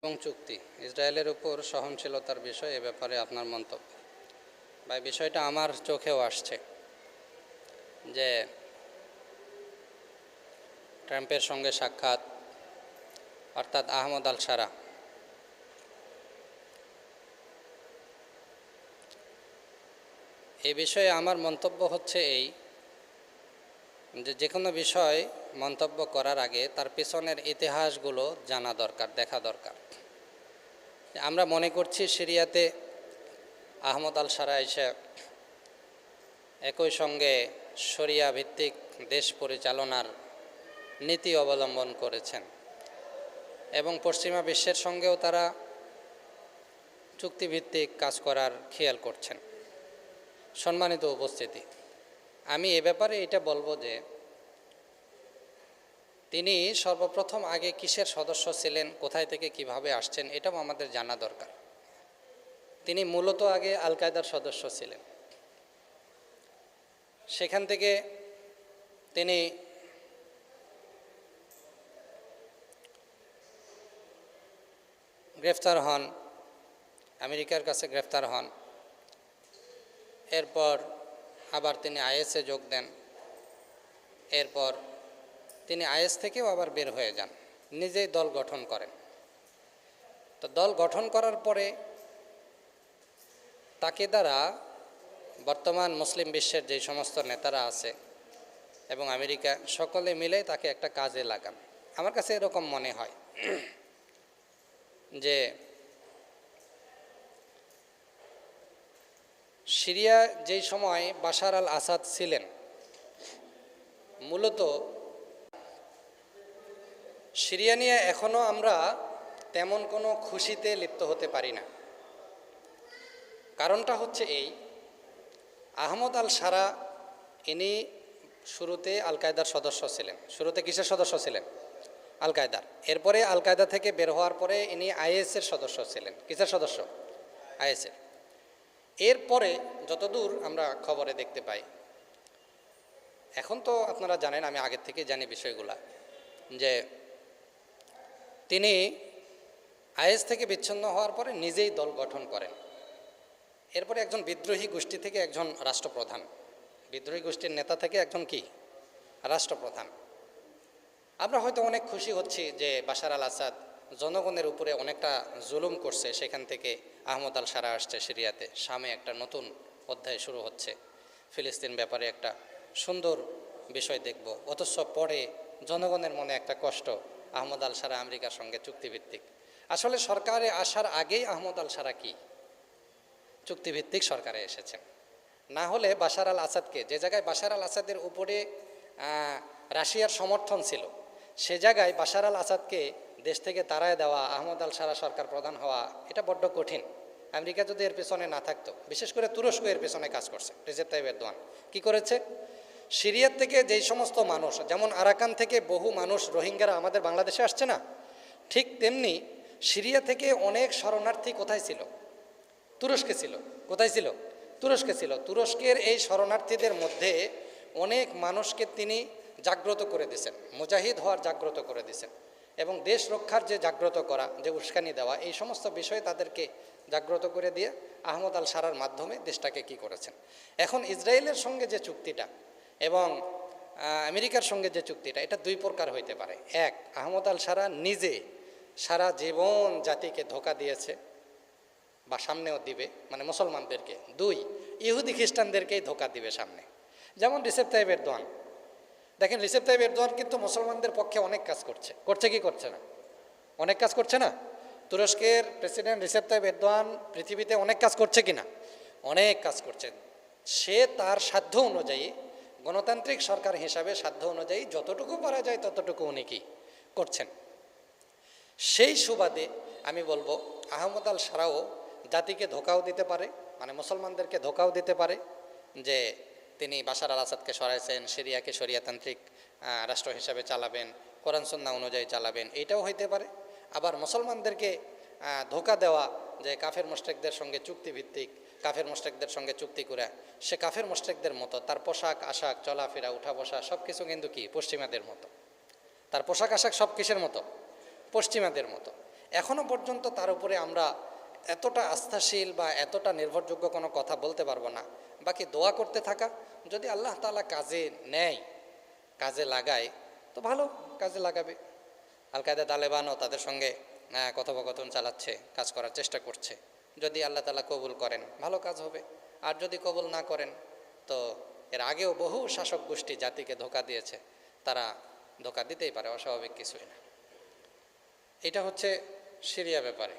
এবং চুক্তি ইসরায়েলের উপর সহনশীলতার বিষয় এ ব্যাপারে আপনার মন্তব্য। ভাই, বিষয়টা আমার চোখেও আসছে যে ট্রাম্পের সঙ্গে সাক্ষাৎ, অর্থাৎ আহমদ আল শারা, এই বিষয়ে আমার মন্তব্য হচ্ছে এই যে কোনো বিষয় মন্তব্য করার আগে তার পেছনের ইতিহাসগুলো জানা দরকার, দেখা দরকার। আমরা মনে করছি সিরিয়াতে আহমদ আল শারা এসে একই সঙ্গে শরিয়া ভিত্তিক দেশ পরিচালনার নীতি অবলম্বন করেছেন এবং পশ্চিমা বিশ্বের সঙ্গেও তারা চুক্তিভিত্তিক কাজ করার খেয়াল করছেন। সম্মানিত উপস্থিতি, আমি এ ব্যাপারে এটা বলবো যে তিনি সর্বপ্রথম আগে কিসের সদস্য ছিলেন, কোথায় থেকে কিভাবে আসছেন, এটাও আমাদের জানা দরকার। তিনি মূলত আগে আল কায়দার সদস্য ছিলেন। সেখান থেকে তিনি গ্রেফতার হন, আমেরিকার কাছে গ্রেফতার হন। এরপর আবার তিনি আইএসে যোগ দেন। এরপর তিনি আইএস থেকেও আবার বের হয়ে যান, নিজেই দল গঠন করেন। তো দল গঠন করার পরে তাকে দ্বারা বর্তমান মুসলিম বিশ্বের যে সমস্ত নেতারা আছে এবং আমেরিকা, সকলে মিলে তাকে একটা কাজে লাগান। আমার কাছে এরকম মনে হয় যে সিরিয়া যেই সময় বাশার আল আসাদ ছিলেন, মূলত সিরিয়া নিয়ে এখনও আমরা তেমন কোনো খুশিতে লিপ্ত হতে পারি না। কারণটা হচ্ছে এই, আহমদ আল শারা ইনি শুরুতে আল কায়দার সদস্য ছিলেন। শুরুতে কিসের সদস্য ছিলেন? আল কায়দার। এরপরে আল কায়দা থেকে বের হওয়ার পরে ইনি আইএসের সদস্য ছিলেন। কিসের সদস্য? আইএসের। এরপরে যতদূর আমরা খবরে দেখতে পাই, এখন তো আপনারা জানেন, আমি আগের থেকে জানি বিষয়গুলা, যে তিনি আইএস থেকে বিচ্ছিন্ন হওয়ার পরে নিজেই দল গঠন করেন। এরপরে একজন বিদ্রোহী গোষ্ঠী থেকে একজন রাষ্ট্রপ্রধান, বিদ্রোহী গোষ্ঠীর নেতা থেকে একজন কি রাষ্ট্রপ্রধান। আমরা হয়তো অনেক খুশি হচ্ছি যে বাশার আল আসাদ জনগণের উপরে অনেকটা জুলুম করছে, সেখান থেকে আহমদ আল শারা আসছে সিরিয়াতে, শামে একটা নতুন অধ্যায় শুরু হচ্ছে, ফিলিস্তিন ব্যাপারে একটা সুন্দর বিষয় দেখব। অথচ পরে জনগণের মনে একটা কষ্ট, আহমদ আল শারা আমেরিকার সঙ্গে চুক্তিভিত্তিক। আসলে সরকারে আসার আগেই আহমদ আল শারা কি চুক্তিভিত্তিক সরকারে এসেছেন। না হলে বাশার আল আসাদকে, যে জায়গায় বাশার আল আসাদের উপরে রাশিয়ার সমর্থন ছিল, সে জায়গায় বাশার আল আসাদকে দেশ থেকে তাড়ায় দেওয়া, আহমদ আল শারা সরকার প্রধান হওয়া, এটা বড্ড কঠিন। আমেরিকা যদি এর পেছনে না থাকতো, বিশেষ করে তুরস্ক এর পেছনে কাজ করছে। রিসেপ তাইয়িপ এরদোয়ান কী করেছে? সিরিয়ার থেকে যেই সমস্ত মানুষ, যেমন আরাকান থেকে বহু মানুষ রোহিঙ্গারা আমাদের বাংলাদেশে আসছে না, ঠিক তেমনি সিরিয়া থেকে অনেক শরণার্থী কোথায় ছিল? তুরস্কে ছিল। কোথায় ছিল? তুরস্কে ছিল। তুরস্কের এই শরণার্থীদের মধ্যে অনেক মানুষকে তিনি জাগ্রত করে দিয়েছেন, মুজাহিদ হওয়ার জাগ্রত করে দিয়েছেন, এবং দেশ রক্ষার যে জাগ্রত করা, যে উস্কানি দেওয়া, এই সমস্ত বিষয়ে তাদেরকে জাগ্রত করে দিয়ে আহমদ আল শারার মাধ্যমে দেশটাকে কি করেছেন। এখন ইসরায়েলের সঙ্গে যে চুক্তিটা এবং আমেরিকার সঙ্গে যে চুক্তিটা, এটা দুই প্রকার হইতে পারে। এক, আহমদ আল শারা নিজে সারা জীবন জাতিকে ধোঁকা দিয়েছে বা সামনেও দিবে, মানে মুসলমানদেরকে। দুই, ইহুদি খ্রিস্টানদেরকেই ধোঁকা দিবে সামনে। যেমন রিসেপ তাইয়িপ এরদোয়ান, দেখেন রিসেপ তাইয়িপ এরদোয়ান কিন্তু মুসলমানদের পক্ষে অনেক কাজ করছে। করছে কি করছে না? অনেক কাজ করছে না? তুরস্কের প্রেসিডেন্ট রিসেপ তাইয়িপ এরদোয়ান পৃথিবীতে অনেক কাজ করছে কি না? অনেক কাজ করছে। সে তার সাধ্য অনুযায়ী, গণতান্ত্রিক সরকার হিসাবে সাধ্য অনুযায়ী যতটুকু পারা যায় ততটুকু উনি কি করছেন। সেই সুবাদে আমি বলবো, আহমদ আল শারাও জাতিকে ধোঁকাও দিতে পারে, মানে মুসলমানদেরকে ধোঁকাও দিতে পারে যে তিনি বাশার আল আসাদকে সরাইছেন, সিরিয়াকে শরিয়াতান্ত্রিক রাষ্ট্র হিসাবে চালাবেন, কোরআন সুন্নাহ অনুযায়ী চালাবেন, এটাও হইতে পারে। আবার মুসলমানদেরকে ধোঁকা দেওয়া যে কাফের মুশরিকদের সঙ্গে চুক্তিভিত্তিক, কাফের মুশরিকদের সঙ্গে চুক্তি করে সে কাফের মুশরিকদের মতো, তার পোশাক আশাক, চলাফেরা, উঠা বসা সব কিছু কিন্তু কি পশ্চিমাদের মতো। তার পোশাক আশাক সব কিসের মতো? পশ্চিমাদের মতো। এখনও পর্যন্ত তার উপরে আমরা এতটা আস্থাশীল বা এতটা নির্ভরযোগ্য কোনো কথা বলতে পারবো না। বাকি দোয়া করতে থাকা, যদি আল্লাহ তাআলা কাজে নেয়, কাজে লাগায়, তো ভালো, কাজে লাগাবে। আল কায়দা তালেবানও তাদের সঙ্গে কথোপকথন চালাচ্ছে, কাজ করার চেষ্টা করছে। যদি আল্লাহ তাআলা কবুল করেন ভালো কাজ হবে, আর যদি কবুল না করেন তো এর আগেও বহু শাসক গোষ্ঠী জাতিকে ধোঁকা দিয়েছে, তারা ধোঁকা দিতেই পারে, অস্বাভাবিক কিছুই না। এটা হচ্ছে সিরিয়া ব্যাপারে।